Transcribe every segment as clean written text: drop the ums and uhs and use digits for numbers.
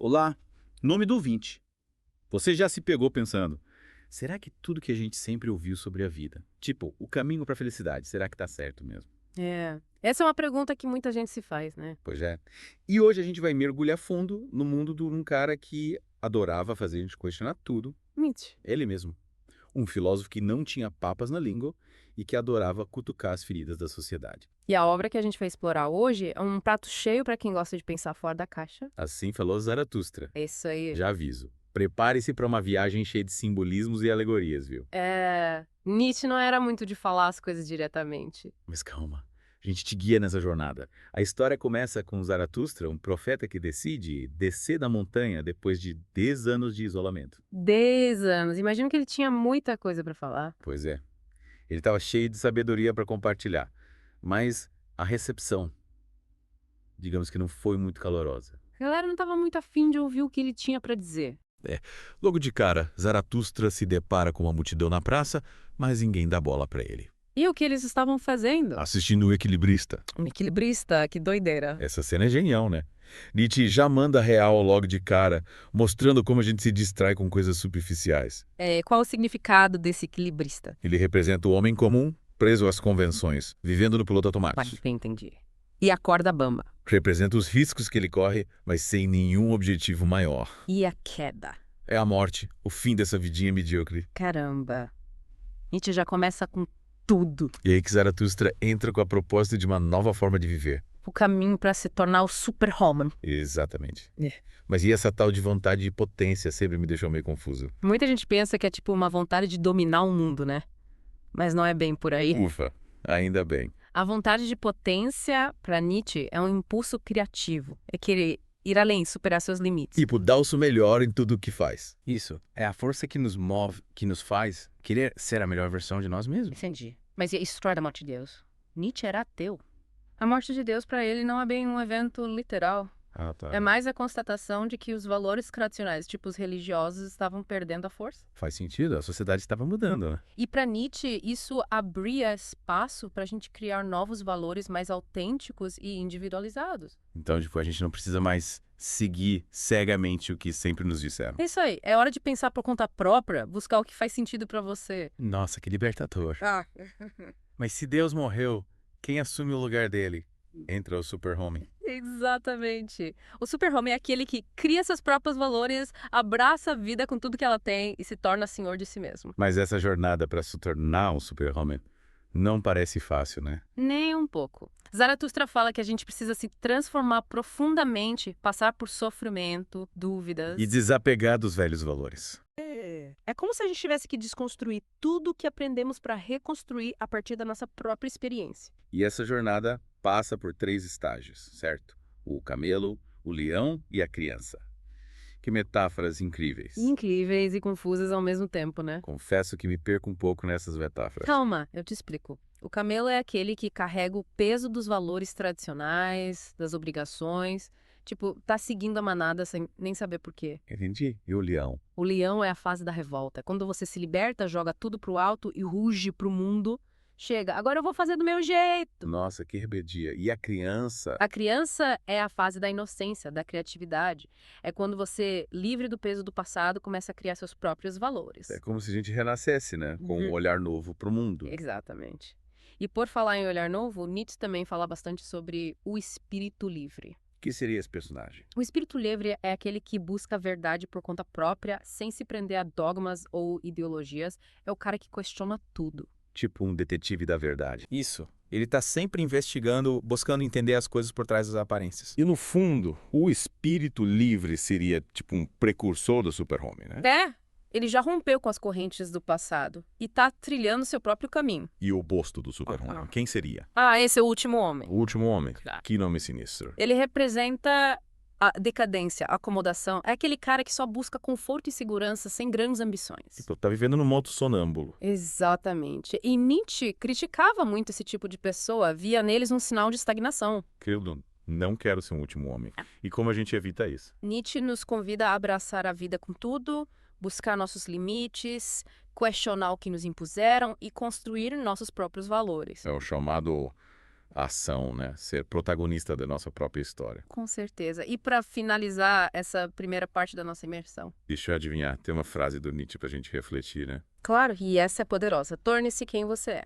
Olá, nome do ouvinte. Você já se pegou pensando, será que tudo que a gente sempre ouviu sobre a vida, tipo, o caminho para a felicidade, será que tá certo mesmo? É. Essa é uma pergunta que muita gente se faz, né? Pois é. E hoje a gente vai mergulhar fundo no mundo de um cara que adorava fazer a gente questionar tudo, Nietzsche. ele mesmo. Um filósofo que não tinha papas na língua e que adorava cutucar as feridas da sociedade. E a obra que a gente vai explorar hoje é um prato cheio para quem gosta de pensar fora da caixa. Assim falou Zaratustra. É isso aí. Já aviso. Prepare-se para uma viagem cheia de simbolismos e alegorias, viu? Nietzsche não era muito de falar as coisas diretamente. Mas calma, a gente te guia nessa jornada. A história começa com Zaratustra, um profeta que decide descer da montanha depois de 10 anos de isolamento. 10 anos. Imagino que ele tinha muita coisa para falar. Pois é, ele estava cheio de sabedoria para compartilhar, mas a recepção, digamos que não foi muito calorosa. A galera não estava muito afim de ouvir o que ele tinha para dizer. É, logo de cara, Zaratustra se depara com uma multidão na praça, mas ninguém dá bola para ele. E o que eles estavam fazendo? Assistindo o Equilibrista. Um equilibrista, que doideira. Essa cena é genial, né? Nietzsche já manda real logo de cara, mostrando como a gente se distrai com coisas superficiais. Qual o significado desse equilibrista? Ele representa o homem comum, preso às convenções, vivendo no piloto automático. Entendi. E a corda bamba. Representa os riscos que ele corre, mas sem nenhum objetivo maior. E a queda. É a morte, o fim dessa vidinha medíocre. Caramba. Nietzsche já começa com tudo. E aí que Zaratustra entra com a proposta de uma nova forma de viver. O caminho para se tornar o super-homem. Exatamente. É. Mas e essa tal de vontade de potência sempre me deixou meio confuso. Muita gente pensa que é tipo uma vontade de dominar o mundo, né? Mas não é bem por aí. Ufa, ainda bem. A vontade de potência, para Nietzsche, é um impulso criativo. É querer ir além, superar seus limites. Tipo, dá o seu melhor em tudo o que faz. Isso. É a força que nos move, que nos faz querer ser a melhor versão de nós mesmos. Entendi. Mas e a história da morte de Deus? Nietzsche era ateu. A morte de Deus, para ele, não é bem um evento literal. Ah, tá. É mais a constatação de que os valores tradicionais, tipo os religiosos, estavam perdendo a força. Faz sentido, a sociedade estava mudando, né? E para Nietzsche, isso abria espaço para a gente criar novos valores mais autênticos e individualizados. Então, tipo, a gente não precisa mais seguir cegamente o que sempre nos disseram. É isso aí. É hora de pensar por conta própria, buscar o que faz sentido para você. Nossa, que libertador. Ah, Mas se Deus morreu, quem assume o lugar dele? Entra o super-homem. exatamente. O super-homem é aquele que cria seus próprios valores, abraça a vida com tudo que ela tem e se torna senhor de si mesmo. Mas essa jornada para se tornar um super-homem não parece fácil, né? Nem um pouco. Zaratustra fala que a gente precisa se transformar profundamente, passar por sofrimento, dúvidas. E desapegar dos velhos valores. É como se a gente tivesse que desconstruir tudo o que aprendemos para reconstruir a partir da nossa própria experiência. E essa jornada passa por 3 estágios, certo? O camelo, o leão e a criança. Que metáforas incríveis. Incríveis e confusas ao mesmo tempo, né? Confesso que me perco um pouco nessas metáforas. Calma, eu te explico. O camelo é aquele que carrega o peso dos valores tradicionais, das obrigações. Tipo, tá seguindo a manada sem nem saber por quê. Entendi. E o leão? O leão é a fase da revolta. Quando você se liberta, joga tudo pro alto e ruge pro mundo. Chega, agora eu vou fazer do meu jeito. Nossa, que rebeldia. E a criança? A criança é a fase da inocência, da criatividade. É quando você, livre do peso do passado, começa a criar seus próprios valores. É como se a gente renascesse, né? Com um olhar novo para o mundo. Exatamente. E por falar em olhar novo, Nietzsche também fala bastante sobre o espírito livre. O que seria esse personagem? O espírito livre é aquele que busca a verdade por conta própria, sem se prender a dogmas ou ideologias. É o cara que questiona tudo. Tipo um detetive da verdade. Isso. Ele está sempre investigando, buscando entender as coisas por trás das aparências. E no fundo, o espírito livre seria tipo um precursor do super-homem, né? Ele já rompeu com as correntes do passado e tá trilhando seu próprio caminho. E o oposto do super-homem, quem seria? Esse é o último homem. O último homem. Claro. Que nome sinistro. Ele representa a decadência, a acomodação. É aquele cara que só busca conforto e segurança sem grandes ambições. Tipo, tá vivendo no modo sonâmbulo. Exatamente. E Nietzsche criticava muito esse tipo de pessoa, via neles um sinal de estagnação. Eu não quero ser um último homem. E como a gente evita isso? Nietzsche nos convida a abraçar a vida com tudo, buscar nossos limites, questionar o que nos impuseram e construir nossos próprios valores. É o chamado ação, né? Ser protagonista da nossa própria história. Com certeza. E para finalizar essa primeira parte da nossa imersão? Deixa eu adivinhar, tem uma frase do Nietzsche pra gente refletir, né? Claro, e essa é poderosa. Torne-se quem você é.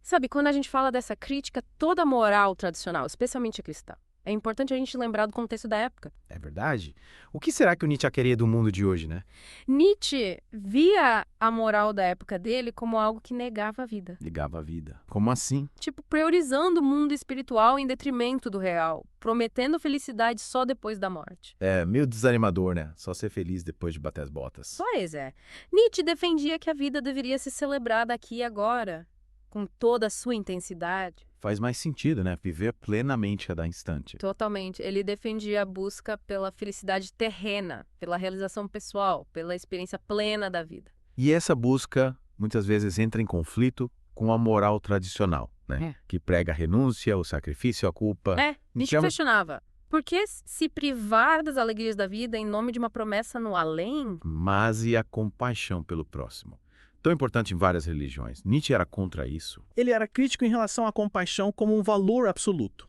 Sabe, quando a gente fala dessa crítica toda à moral tradicional, especialmente a cristã, é importante a gente lembrar do contexto da época. É verdade? O que será que o Nietzsche queria do mundo de hoje, né? Nietzsche via a moral da época dele como algo que negava a vida. Ligava a vida. Como assim? Tipo, priorizando o mundo espiritual em detrimento do real, prometendo felicidade só depois da morte. É meio desanimador, né? Só ser feliz depois de bater as botas. Pois é. Nietzsche defendia que a vida deveria ser celebrada aqui e agora, com toda a sua intensidade. Faz mais sentido, né? Viver plenamente cada instante. Totalmente. Ele defendia a busca pela felicidade terrena, pela realização pessoal, pela experiência plena da vida. E essa busca, muitas vezes, entra em conflito com a moral tradicional, né? Que prega a renúncia, o sacrifício, a culpa. Nietzsche Chama- questionava. Por que se privar das alegrias da vida em nome de uma promessa no além? Mas e a compaixão pelo próximo? Tão importante em várias religiões. Nietzsche era contra isso. Ele era crítico em relação à compaixão como um valor absoluto.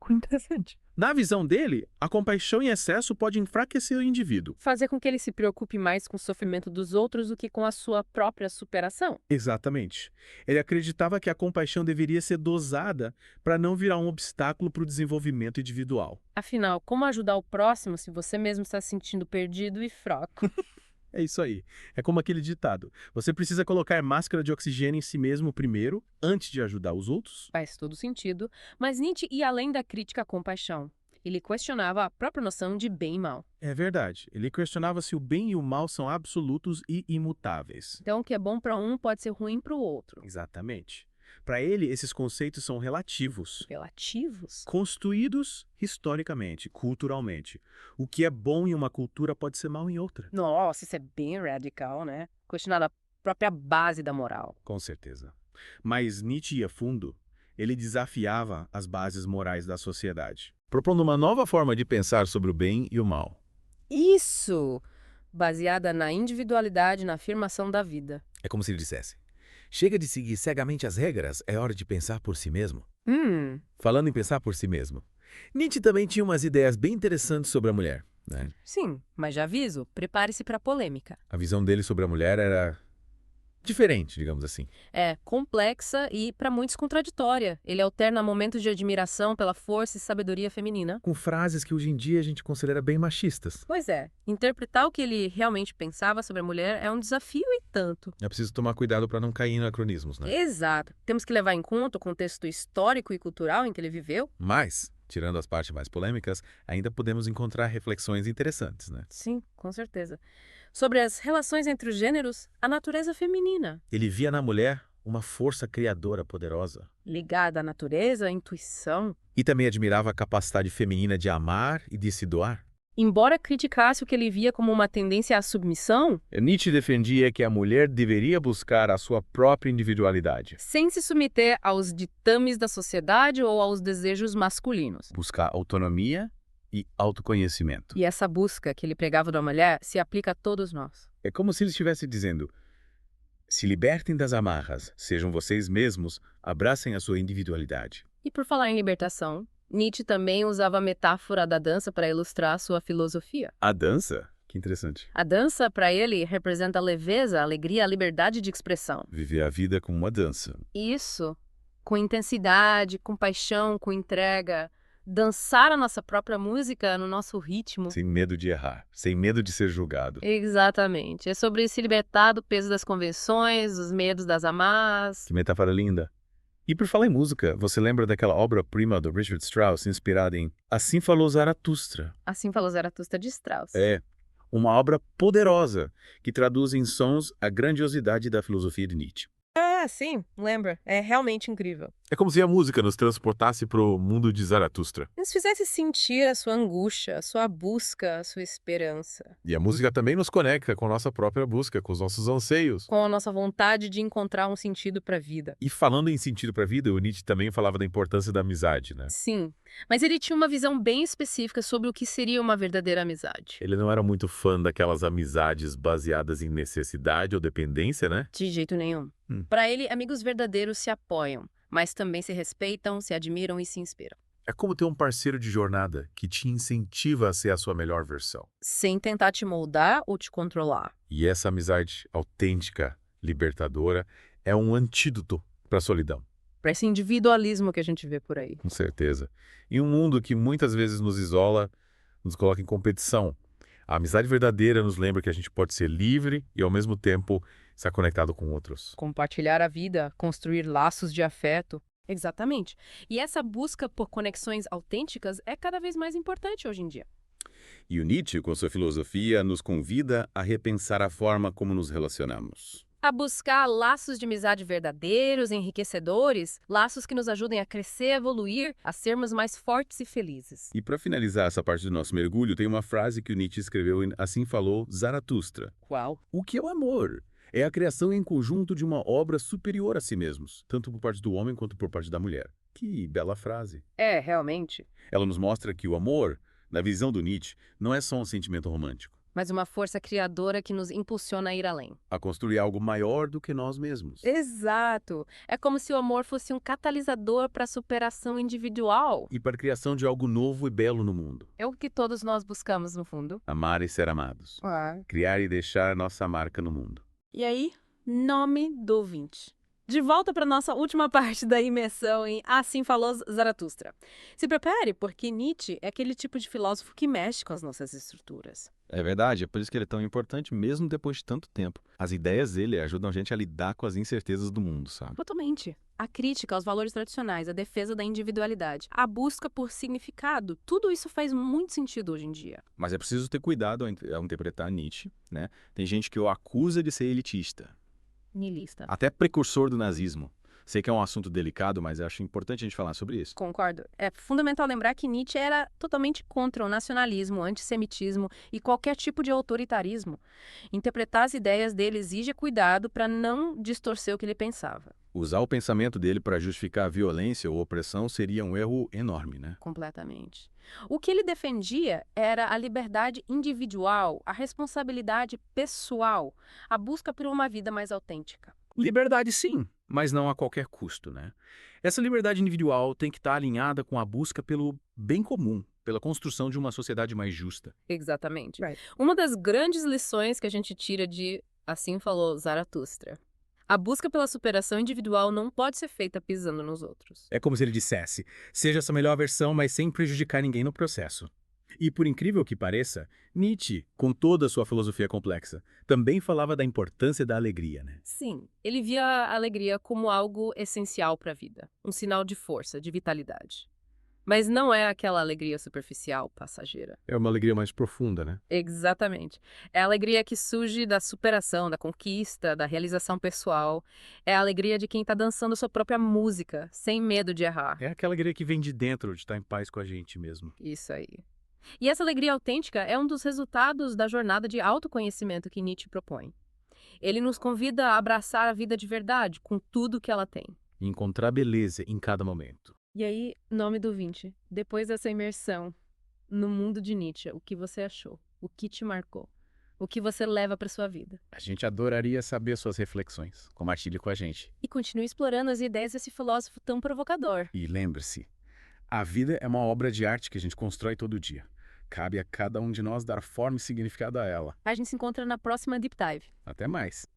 Interessante. Na visão dele, a compaixão em excesso pode enfraquecer o indivíduo. Fazer com que ele se preocupe mais com o sofrimento dos outros do que com a sua própria superação. Exatamente. Ele acreditava que a compaixão deveria ser dosada para não virar um obstáculo para o desenvolvimento individual. Afinal, como ajudar o próximo se você mesmo está se sentindo perdido e fraco? É isso aí. É como aquele ditado. Você precisa colocar máscara de oxigênio em si mesmo primeiro, antes de ajudar os outros? Faz todo sentido, mas Nietzsche ia além da crítica à compaixão. Ele questionava a própria noção de bem e mal. É verdade. Ele questionava se o bem e o mal são absolutos e imutáveis. Então, o que é bom para um pode ser ruim para o outro. Exatamente. Para ele, esses conceitos são relativos, Relativos? construídos historicamente, culturalmente. O que é bom em uma cultura pode ser mal em outra. Nossa, isso é bem radical, né? Questionar a própria base da moral. Com certeza. Mas Nietzsche ia fundo. Ele desafiava as bases morais da sociedade. Propondo uma nova forma de pensar sobre o bem e o mal. Isso! Baseada na individualidade, na afirmação da vida. É como se ele dissesse: chega de seguir cegamente as regras, é hora de pensar por si mesmo. Falando em pensar por si mesmo, Nietzsche também tinha umas ideias bem interessantes sobre a mulher, né? Sim, mas já aviso, prepare-se para polêmica. A visão dele sobre a mulher era diferente, digamos assim. É complexa e, para muitos, contraditória. Ele alterna momentos de admiração pela força e sabedoria feminina. Com frases que hoje em dia a gente considera bem machistas. Pois é, interpretar o que ele realmente pensava sobre a mulher é um desafio e tanto. É preciso tomar cuidado para não cair em anacronismos, né? Exato. Temos que levar em conta o contexto histórico e cultural em que ele viveu. Mas, tirando as partes mais polêmicas, ainda podemos encontrar reflexões interessantes, né? Sim, com certeza. Sobre as relações entre os gêneros, a natureza feminina, Ele via na mulher uma força criadora poderosa. ligada à natureza, à intuição. E também admirava a capacidade feminina de amar e de se doar. Embora criticasse o que ele via como uma tendência à submissão, Nietzsche defendia que a mulher deveria buscar a sua própria individualidade. sem se submeter aos ditames da sociedade ou aos desejos masculinos. Buscar autonomia e autoconhecimento. E essa busca que ele pregava da mulher se aplica a todos nós. É como se ele estivesse dizendo: se libertem das amarras, sejam vocês mesmos, abracem a sua individualidade. E por falar em libertação, Nietzsche também usava a metáfora da dança para ilustrar sua filosofia. A dança? Que interessante. A dança, para ele, representa a leveza, a alegria, a liberdade de expressão. Viver a vida como uma dança. Isso, com intensidade, com paixão, com entrega. Dançar a nossa própria música no nosso ritmo. Sem medo de errar, sem medo de ser julgado. Exatamente. É sobre se libertar do peso das convenções, dos medos das amarras. Que metáfora linda. E por falar em música, você lembra daquela obra-prima do Richard Strauss inspirada em Assim Falou Zaratustra? Assim falou Zaratustra de Strauss. É, uma obra poderosa que traduz em sons a grandiosidade da filosofia de Nietzsche. Ah, sim, lembra. É realmente incrível. É como se a música nos transportasse para o mundo de Zaratustra. Nos fizesse sentir a sua angústia, a sua busca, a sua esperança. E a música também nos conecta com a nossa própria busca, com os nossos anseios. Com a nossa vontade de encontrar um sentido para a vida. E falando em sentido para a vida, o Nietzsche também falava da importância da amizade, né? Sim, mas ele tinha uma visão bem específica sobre o que seria uma verdadeira amizade. Ele não era muito fã daquelas amizades baseadas em necessidade ou dependência, né? De jeito nenhum. Para ele, amigos verdadeiros se apoiam, mas também se respeitam, se admiram e se inspiram. É como ter um parceiro de jornada que te incentiva a ser a sua melhor versão. Sem tentar te moldar ou te controlar. E essa amizade autêntica, libertadora, é um antídoto para a solidão. Para esse individualismo que a gente vê por aí. Com certeza. Em um mundo que muitas vezes nos isola, nos coloca em competição, a amizade verdadeira nos lembra que a gente pode ser livre e, ao mesmo tempo, estar conectado com outros. Compartilhar a vida, construir laços de afeto. Exatamente. E essa busca por conexões autênticas é cada vez mais importante hoje em dia. E o Nietzsche, com sua filosofia, nos convida a repensar a forma como nos relacionamos. A buscar laços de amizade verdadeiros, enriquecedores, laços que nos ajudem a crescer, evoluir, a sermos mais fortes e felizes. E para finalizar essa parte do nosso mergulho, tem uma frase que o Nietzsche escreveu em Assim Falou Zaratustra. Qual? O que é o amor? É a criação em conjunto de uma obra superior a si mesmos, tanto por parte do homem quanto por parte da mulher. Que bela frase. É, realmente. Ela nos mostra que o amor, na visão do Nietzsche, não é só um sentimento romântico. Mas uma força criadora que nos impulsiona a ir além. A construir algo maior do que nós mesmos. Exato! É como se o amor fosse um catalisador para a superação individual. E para a criação de algo novo e belo no mundo. É o que todos nós buscamos, no fundo. Amar e ser amados. Criar e deixar nossa marca no mundo. E aí, nome do ouvinte. De volta para nossa última parte da imersão em Assim Falou Zaratustra. Se prepare, porque Nietzsche é aquele tipo de filósofo que mexe com as nossas estruturas. É verdade, é por isso que ele é tão importante mesmo depois de tanto tempo. As ideias dele ajudam a gente a lidar com as incertezas do mundo, sabe? Totalmente. A crítica aos valores tradicionais, a defesa da individualidade, a busca por significado, tudo isso faz muito sentido hoje em dia. Mas é preciso ter cuidado ao interpretar Nietzsche, né? Tem gente que o acusa de ser elitista, Niilista. até precursor do nazismo. Sei que é um assunto delicado, mas acho importante a gente falar sobre isso. Concordo. É fundamental lembrar que Nietzsche era totalmente contra o nacionalismo, o antissemitismo e qualquer tipo de autoritarismo. Interpretar as ideias dele exige cuidado para não distorcer o que ele pensava. Usar o pensamento dele para justificar a violência ou opressão seria um erro enorme, né? Completamente. O que ele defendia era a liberdade individual, a responsabilidade pessoal, a busca por uma vida mais autêntica. Liberdade sim, mas não a qualquer custo, né? Essa liberdade individual tem que estar alinhada com a busca pelo bem comum, pela construção de uma sociedade mais justa. Exatamente. Uma das grandes lições que a gente tira de Assim Falou Zaratustra. A busca pela superação individual não pode ser feita pisando nos outros. É como se ele dissesse, seja essa melhor versão, mas sem prejudicar ninguém no processo. E por incrível que pareça, Nietzsche, com toda a sua filosofia complexa, também falava da importância da alegria, né? Sim, ele via a alegria como algo essencial para a vida, um sinal de força, de vitalidade. Mas não é aquela alegria superficial, passageira. É uma alegria mais profunda, né? Exatamente. É a alegria que surge da superação, da conquista, da realização pessoal. É a alegria de quem está dançando sua própria música, sem medo de errar. É aquela alegria que vem de dentro, de estar em paz com a gente mesmo. Isso aí. E essa alegria autêntica é um dos resultados da jornada de autoconhecimento que Nietzsche propõe. Ele nos convida a abraçar a vida de verdade, com tudo que ela tem. E encontrar beleza em cada momento. E aí, nome do ouvinte, depois dessa imersão no mundo de Nietzsche, o que você achou? O que te marcou? O que você leva para sua vida? A gente adoraria saber suas reflexões. Compartilhe com a gente. E continue explorando as ideias desse filósofo tão provocador. E lembre-se, a vida é uma obra de arte que a gente constrói todo dia. Cabe a cada um de nós dar forma e significado a ela. A gente se encontra na próxima Deep Dive. Até mais!